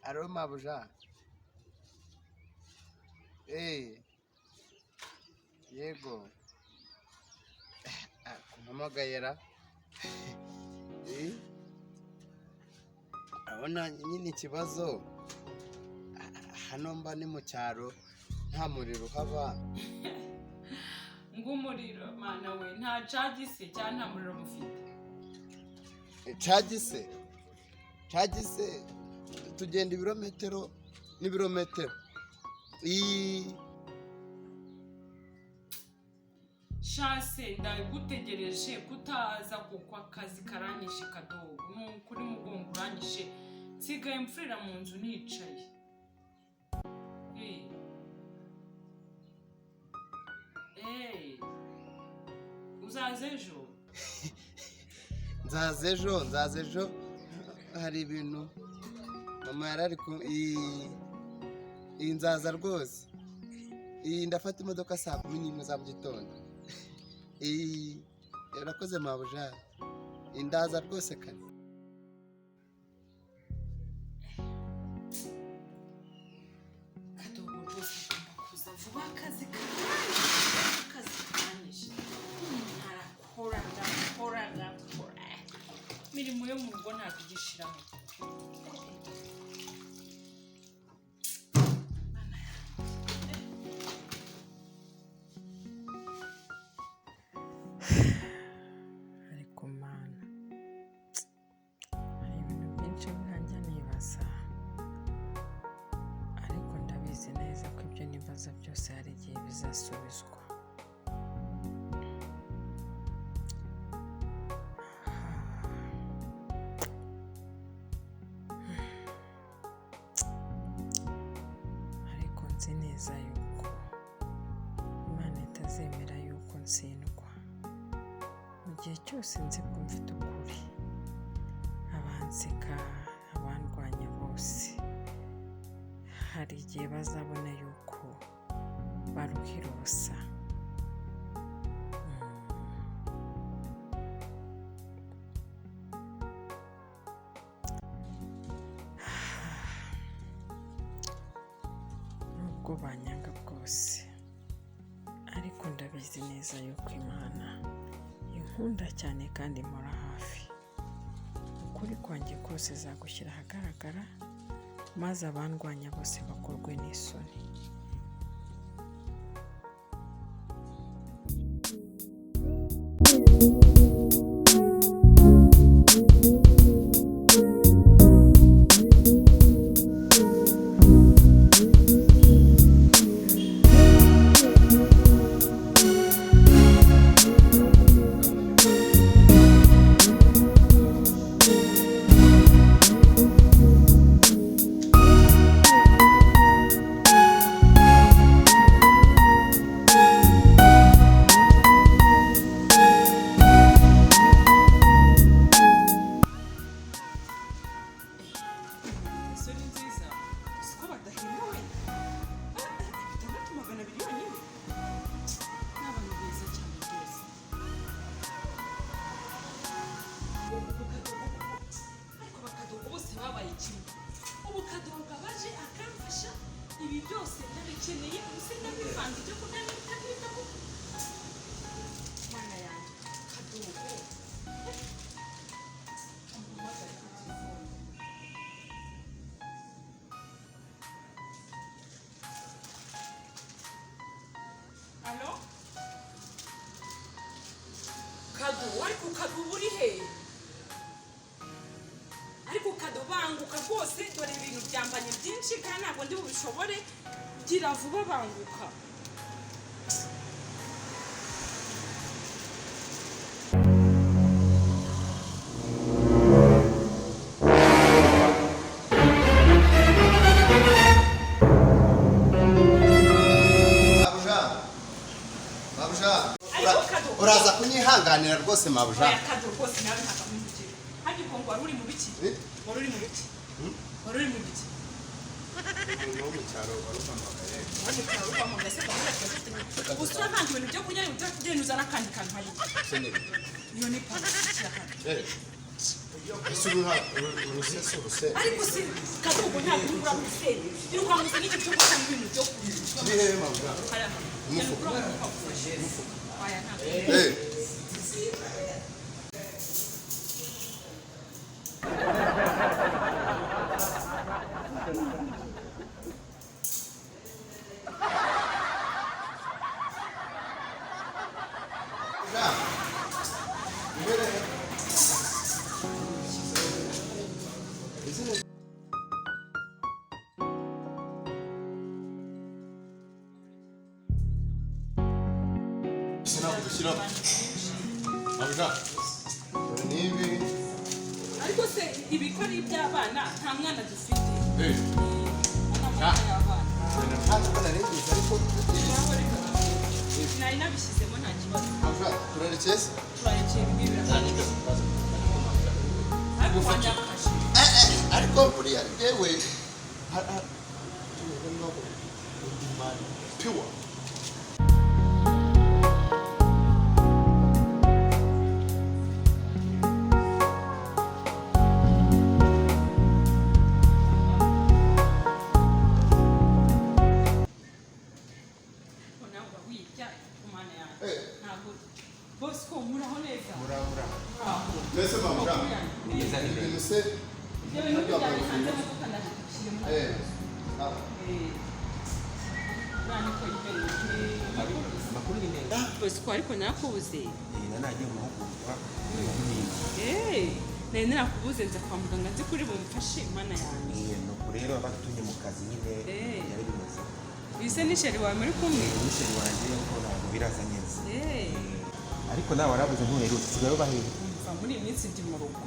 Aro mabuja. Yego. Kumpamagayera. Abona nyine ikibazo. Hano mba ni mu cyaro nta muriro haba. Ngumuriro mana we nta cagise cyane nta muriro mufite. Cagise tugenda ibirometero n'ibirometero. Shase ndagutegereje kutaza kuko akazi karanyishe kadogo kuri mugongo uranyishe nsigaye mfurira mu nzu nicaye. Uzaze ejo? Nzaze ejo hari ibintu mama yarari nzaza rwose. Ndafata imodoka saa 11 za mu gitondo. Yarakoze mabuja. Ndaza rwose kare. Kadogo rwose kuza vuba akazi karanyishe. Ndakora. Mirimo yo mu rugo ntabwo igishiramo. Ariko mana hari ibintu byinshi ntanjya nibaza, ariko ndabizi neza ko ibyo nibaza byose hari igihe bizasubizwa. Ariko nzi neza yuko Imana itazemera yuko ntsindwa. Mu gihe cyose nzi ko mfite ukuri, abanseka, abandwanya bose hari igihe bazabona yuko baruhira ubusa. Nubwo banyanga bwose, ariko ndabizi neza yuko Imana inkunda cyane kandi impora hafi. Ukuri kwanjye kose zagushyira ahagaragara, maze abandwanya bose bakorwe n'isoni. Ubu Kadogo baje akamfasha ibi byose ndabikeneye ubusinda bivanze byo kurya n'ibitagwita ko mana yanjye Kadogo Allo Kadogo ariko Kadogo uri he? Ariko Kadobanguka rwose dore ibintu byambanye byinshi kandi ntabwo ndi bubishobore, gira vuba banguka. Mabuja. Uraza kunyihanganira rwose mabuja. Kadogo rwose nawe ntabwo mbigira. Hadi ko ngo wari mu biki? Wari uri mu biki? Wari uri mu biki? Uno mu cyaro warupamagaye. Wari mu cyaro warupamagaye se bakora usura kandi ibintu byo kurya uzana kandi kantu hari. Iyo ni pano cyakandi. ese urusese urusese ariko si kadogo ntabwo uri kugura museri uri kugura museri n'icyo cyo gushyira mu bintu byo kiri hehe mabwa umufuka aya ntabwo Sino. Mabwa. Nibi. ariko se ibikora iby'abana nta mwana dufite nari nabishyizemo nta kibazo turarekeza turarekeye ibi birarangiye ariko wanyakaje ariko buriya yewe piwa Bosco, muraho neza. Murahura. Mbese mabwa. Ibintu se. Yewe n'ubijyanye hanze mu kuko ndashyikiremo. Nani ko imbere. Makuru ni neza. Bosco ariko nakubuze. Nagiye mu mahugurwa. Nari narakubuze nza kwa muganga nzi kuri bumfashe mana yanjye. Nuko rero abatumye mu kazi nyine yari bimaze. Bise ni sheri wawe muri kumwe. Ni sheri wanjye ko ntabwo biraza neza. Ariko nawe warabuze ntuherutse sigaye bahehe. Muri iyi minsi ndi mu rugo.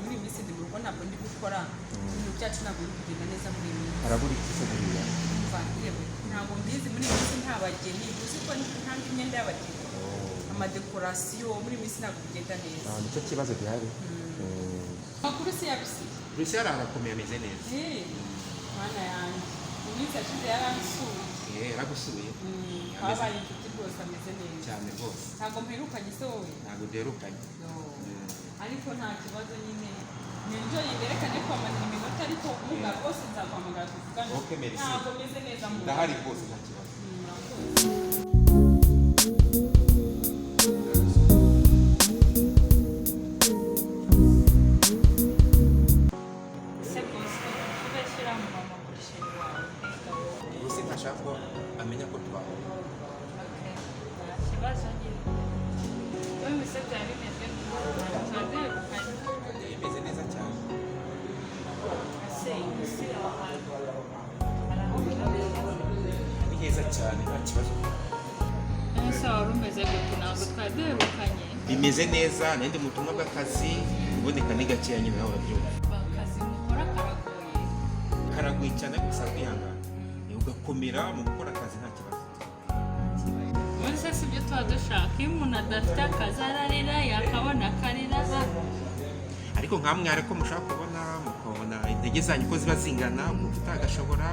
Muri iyi minsi ndi mu rugo ntabwo ndi gukora ibintu byacu ntabwo biri kugenda neza muri iyi minsi. Harabura iki se buriya? Ntabwo mbizi muri iyi minsi nta bageni uzi ko ntanga imyenda y'abageni amadekorasiyo muri iyi minsi ntabwo bigenda neza. Nicyo kibazo gihari. Makuru si yabisi. Bruce arakomeye ameze neza. Mana yanjye mu minsi yashize yaransuye. Yaragusuye. Habaye inshuti rwose ameze neza cyane rwose. Ntabwo mperukanye se wowe? Ntabwo duherukanye. Ariko nta kibazo nyine ninjoye yerekane kwamanira iminota ariko muga rwose nzaguhamagara tuvugane. Ntabwo meze neza mu ndahari rwose nta kibazo. Ntashaka ko amenya ko twaho. Imeze neza cyane. Ni heza cyane nta kibazo. Ese wari umeze gute ntabwo twari duherukanye? Bimeze neza nende mu butumwa bw'akazi uboneka ni gakeya nyine nawe urabyumva. Akazi mukora karagoye. Karagoye cyane gusa kwihangana. Ugakomera mu gukora akazi nta kibazo. Muri se si byo tuba dushaka iyo umuntu adafite akazi ararira yakabona akarira. Ariko nkamwe ariko mushaka kubona mukabona intege zanyu ko ziba zingana umuntu utagashobora.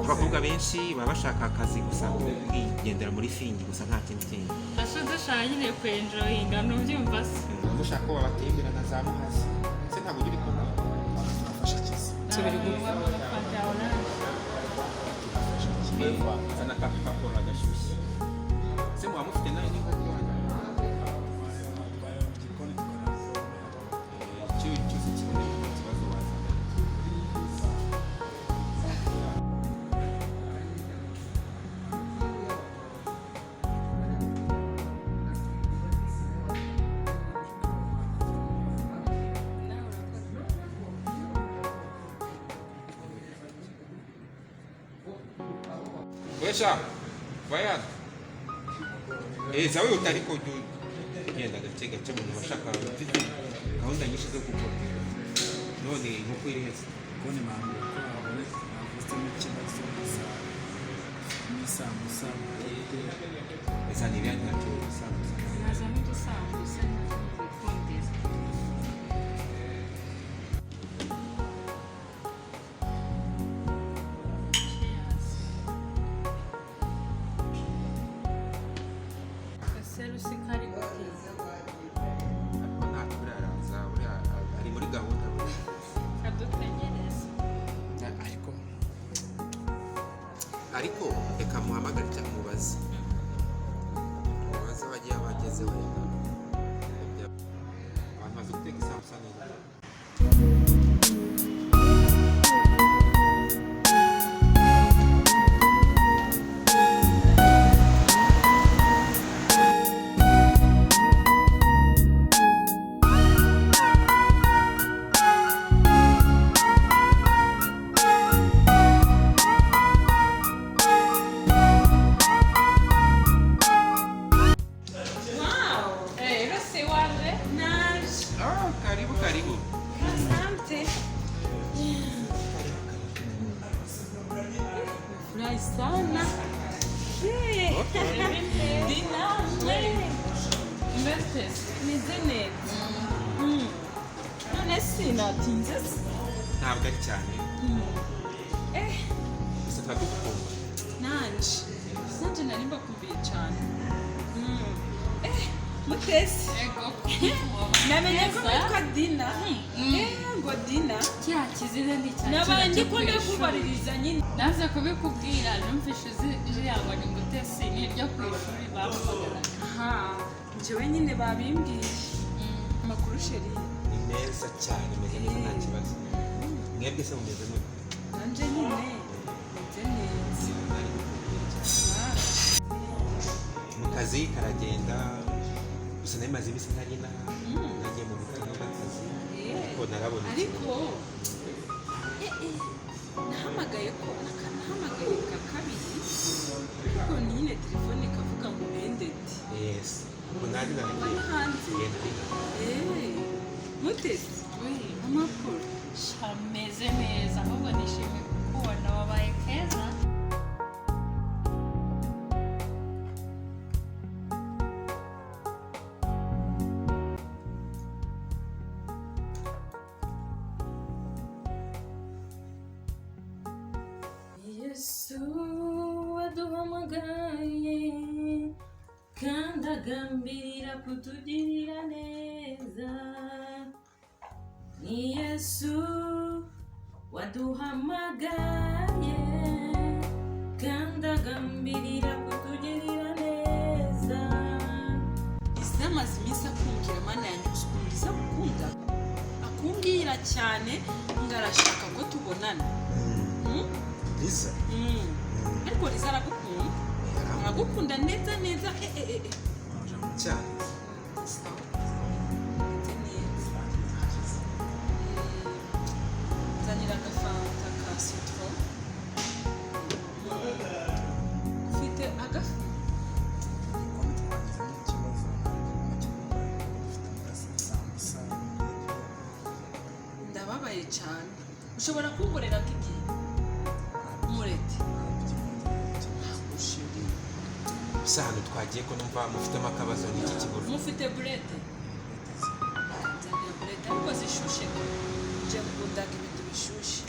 Abakobwa benshi baba bashaka akazi gusa kwigendera muri fingi gusa nta kindi kintu. Ese dushaka nyine kwenjoyinga nubyumva se? Mushaka ko babatembera na za muhazi. Se ntabwo uri kubona. Bafasha kizi. Tubiri gupfa. Sana kakakora gashyushye. Se muba mufite nayo ni nkoko wanyu. Cyose kimwe n'ikibazo wazana. Wesha, Bayan. Zawe utari ko ugenda gake gake mu bashaka gahunda nyinshi zo gukora. None nk'uko iri heza. Kone mambo ko abone afite ikibazo n'isambusa Esa ni bya ntacyo bisanzwe. Naza n'udusambusa n'udukondeza. Serusi kari gutiza. Ariko ntacyo biraranza buriya ari ariko reka muhamagare cyangwa mubaze aho agiye abageze wenda abantu bazi guteka isambusa neza. Karibu. Asante. Furahi sana. Dina, meze neza. None sinatinze. Ntabwo ari cyane gusa turagukumva. Nanje nari mbakumbuye cyane. Mutesi. Namenye ko witwa Dina. Ngo Dina. Cya kizina ndi cyane. Nabandi ko ndakubaririza nyine. Naze kubikubwira numvishe ijambo ni Mutesi ni ryo ku ishuri bavugaga. Aha. Njyewe nyine babimbwiye. Amakuru sheri. Ni meza cyane, meze neza nta kibazo. Mwebwe se mumeze mute? Nanje nyine meze neza. Mu kazi karagenda gusa nayo maze iminsi ntagenda nagiye mu bitaro by'akazi ariko narabona ariko nahamagaye ka kabiri ariko nyine telefone ikavuga ngo ended. yes ubwo nari naragiye hanze. Mutesi amakuru Shameze neza ahubwo nishimiye kukubona wabaye keza. Yesu waduhamagaye kandi agambirira kutugirira neza. Ni Yesu waduhamagaye kandi agambirira kutugirira neza. Isamaze iminsi akumbwira mana yanjye ukundiza gukunda akumbwira cyane ngarashaka ko tubonana. Liza ariko Liza aragukunda neza cyane zanira agafanta ka citron ufite agafu ndababaye cyane ushobora kungorera k'igihe murete gusa hano twagiye ko numva mufitemo akabazo n'iki kibazo. mufite burete nzanira burete ariko zishushe nje gukundaga ibintu bishushe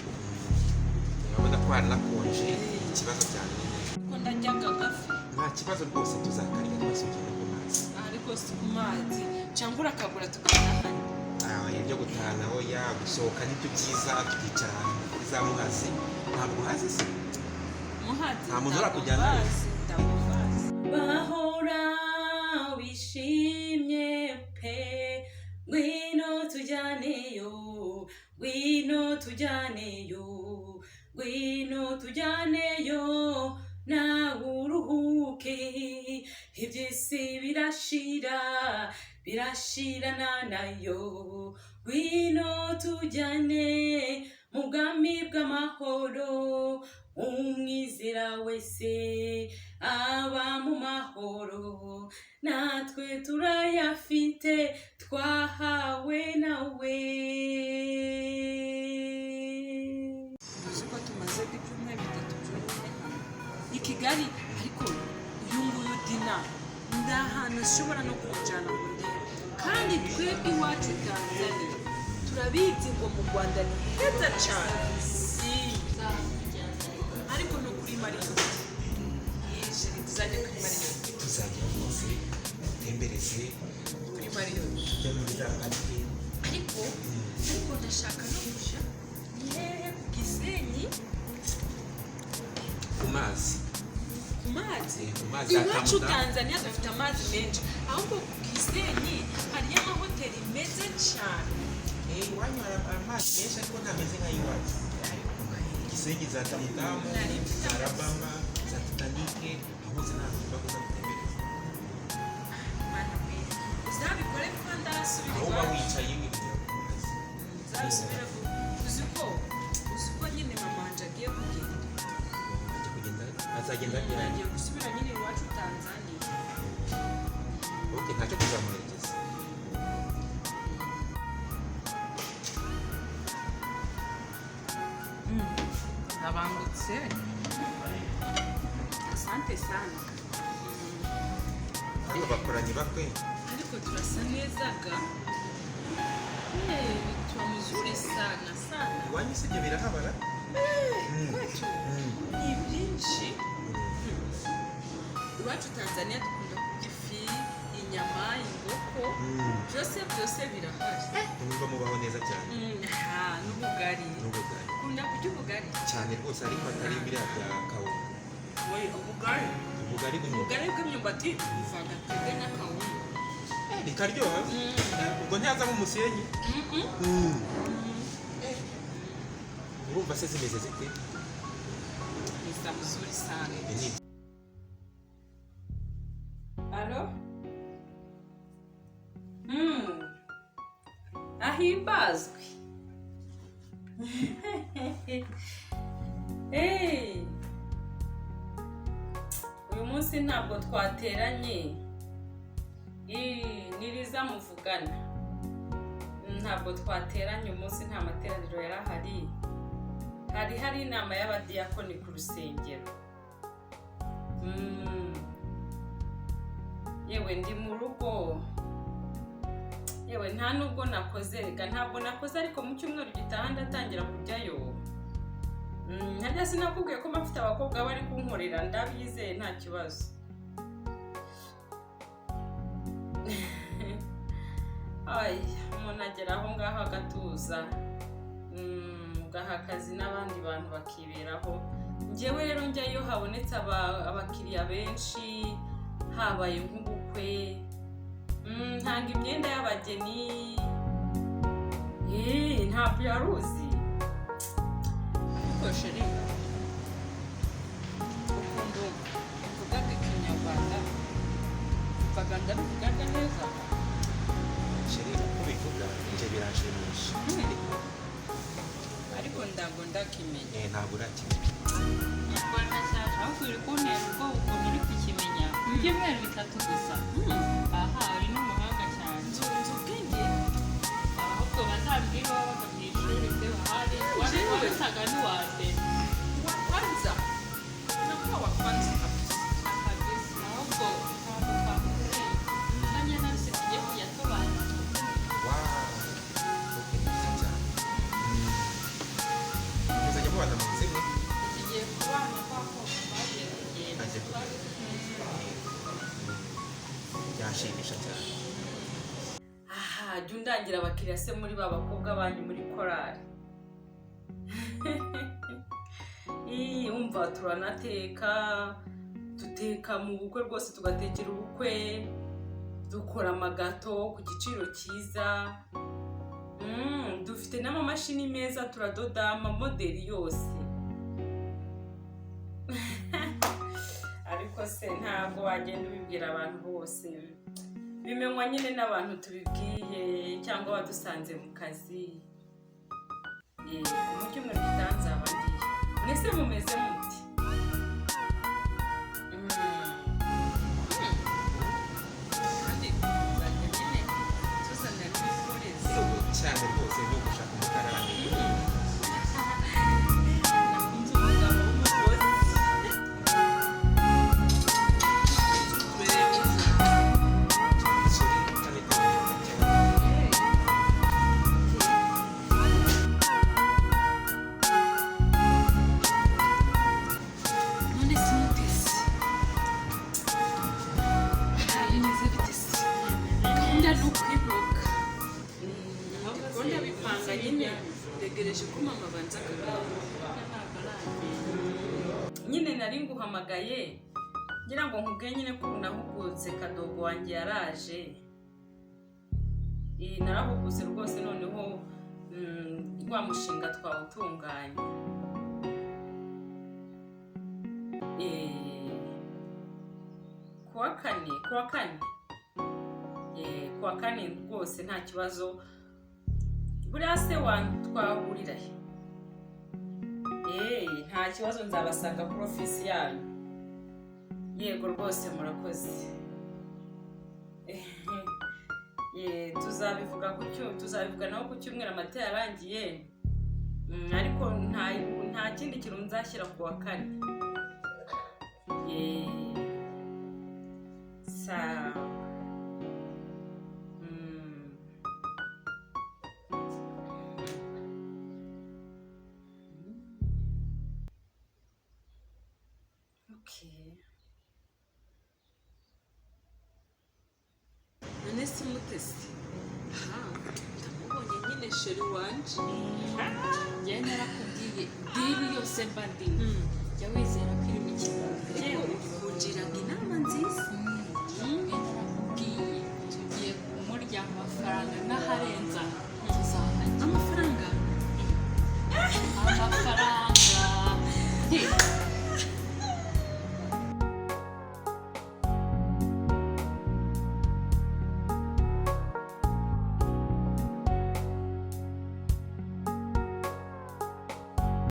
urabona ko haranakonje ikibazo cyane ko ndaryaga agafu nta kibazo rwose tuzakarya twasukira ku mazi ariko si ku mazi cyangwa urakagura tugatahana. ibyo gutahana aho ya gusohoka nibyo byiza tukicara ahantu kuri za muhazi ntabwo uhazi se muhazi nta muntu urakujyana bahora wishimye pe ngwino tujyaneyo nawe uruhuke iby'isi birashirana nayo ngwino tujyane mu bwami bw'amahoro umwizera wese aba mu mahoro natwe turayafite twahawe nawe. Uko tumaze ibyumweru bitatu byonyine i Kigali ariko uyu nguyu Dina ndi ahantu ushobora no kumujyana mu ndege kandi twebwe iwacu Tanzania turabizi ngo mu Rwanda ni heza cyane ariko no kuri Mariyoti tuzajya kuri Mariyoti tuzajya rwose tembereze kuri Mariyoti tujya muri za parike ariko ndashaka no kujya ku Gisenyi ku mazi mazi Amazi ya iwacu Kamuta. Tanzania dufite amazi menshi ahubwo ku Gisenyi hariyo amahoteli meza cyane. Iwanyu hari amazi menshi ariko ntameze nk'ay'iwacu. Gisenyi za Tamutamu, za Rabamba, za Titanike, aho hose ntabwo tuba kuza gutembereza. Uzabikore kuko ndasubira Aho uba iwacu. wicaye kugira ngo umaze. Uzabisubira uzi ko nyine mama wanje agiye kugenda. Ajya kugenda, azagenda ryari? Agiye gusubira nyine iwacu Tanzania. Ok, ntacyo kuzamuherekeza. Abangutse. Asante sana. Ariko bakoranye bakwe. Ariko turasa neza ga. Tuwa mzuri sana sana. Iwanyu si ibyo birahabara? Kwetu ni byinshi. Iwacu Tanzania dukunda kurya ifi, inyama, inkoko, byose birahari. Numva mubaho neza cyane. N'ubugari. N'ubugari. Ukunda kurya ubugari? Cyane rwose ariko atari biriya bya kawunga. Ubugari. Ubugari bw'imyumbati. Ubugari bw'imyumbati buvanga twebwe n'akawunga. Bikaryoha. Ubwo ntihazamo umusenyi. Urumva se zimeze zite? Bisa mzuri sana. Ni Alo? Ahimbazwe. Hey. Uyu munsi ntabwo twateranye. Niriza muvugana. Ntabwo twateranye umunsi nta materaniro yarahari. Hari inama y'abadiyakoni ku rusengero. Yewe ndi mu rugo. Yewe nta nubwo nakoze rega ntabwo nakoze ariko mu cyumweru gitaha ndatangira kujyayo. Ntajya sinakubwiye ko mafite abakobwa bari kunkorera ndabyizeye nta kibazo. Ay, umuntu agera aho ngaho agatuza. Ugaha akazi n'abandi bantu bakiberaho. Njyewe rero njyayo habonetse abakiriya benshi, habaye nk'ubukwe. Ntanga imyenda y'abageni. Ntabwo yaruzi. Ariko sheri, ukuntu uvuga ikinyarwanda, uvuga ndabivuga neza. sheri uko bivuga njye biranshimisha. Ariko ntabwo ndakimenya. Ntabwo urakimenya. Ubwo ntashaje ahubwo uri kuntera ubwoba ukuntu uri kukimenya mu byumweru 3 gusa. Aha uri n'umuhanga cyane. Nzi ubwenge. Ahubwo bazabwira wabaga mu ishuri byo hari wasaga n'uwa mbere. Kwanza. Nakuwa wa kwanza kabisa. Kabisa ahubwo ntabwo twakuze. Kanya nasi tugiye kujya tubana. Wow. Ok, nziza cyane. Muzajya mubana mu nzu imwe? Tugiye kubana kwako bagiye kugenda. Bagiye kugenda. Byashimisha cyane. Jya undangira abakiriya se muri ba bakobwa banyu muri korari. Umva turanateka, duteka mu bukwe rwose tugatekera ubukwe, dukora amagato ku giciro cyiza. Dufite n'amamashini meza turadoda amamodeli yose. Ariko se ntabwo wagenda ubibwira abantu bose. Bimenywa nyine n'abantu tubibwiye cyangwa badusanze mu kazi. Mu cyumweru gitaha nzaba ngiye. Mwese mumeze muti? Kandi uzajya nyine tuzanira n'ibikoresho. Cyane rwose no gushaka umukarani. Nakunze umugabo w'umugozi. Tubereye mwiza. Sheri cyane cyane. None simutesi. Bimeze bite se? Gahunda ni ukwibuka. Gahunda bipanga nyine. Ntegereje ko mama abanza akagaruka. Nyine nari nguhamagaye ngira ngo nkubwiye nyine ko nahugutse kadogo wanjye yaraje. Narahugutse rwose noneho wa mushinga twawutunganya. Kuwa kane rwose nta kibazo. Buriya se twahurira he? Nta kibazo, nzabasanga kuri ofisi yanyu. Yego rwose murakoze. Tuzabivuga naho ku cyumweru amata yarangiye. Ariko nta kindi kintu nzashyira ku wa kane. Sawa. none si mutesi ndamubonye nyine sheri wanje njyewe narakubwiye diri yose mba ndimo jya wizera ko iri mu kiganza yewe ungiraga inama nziza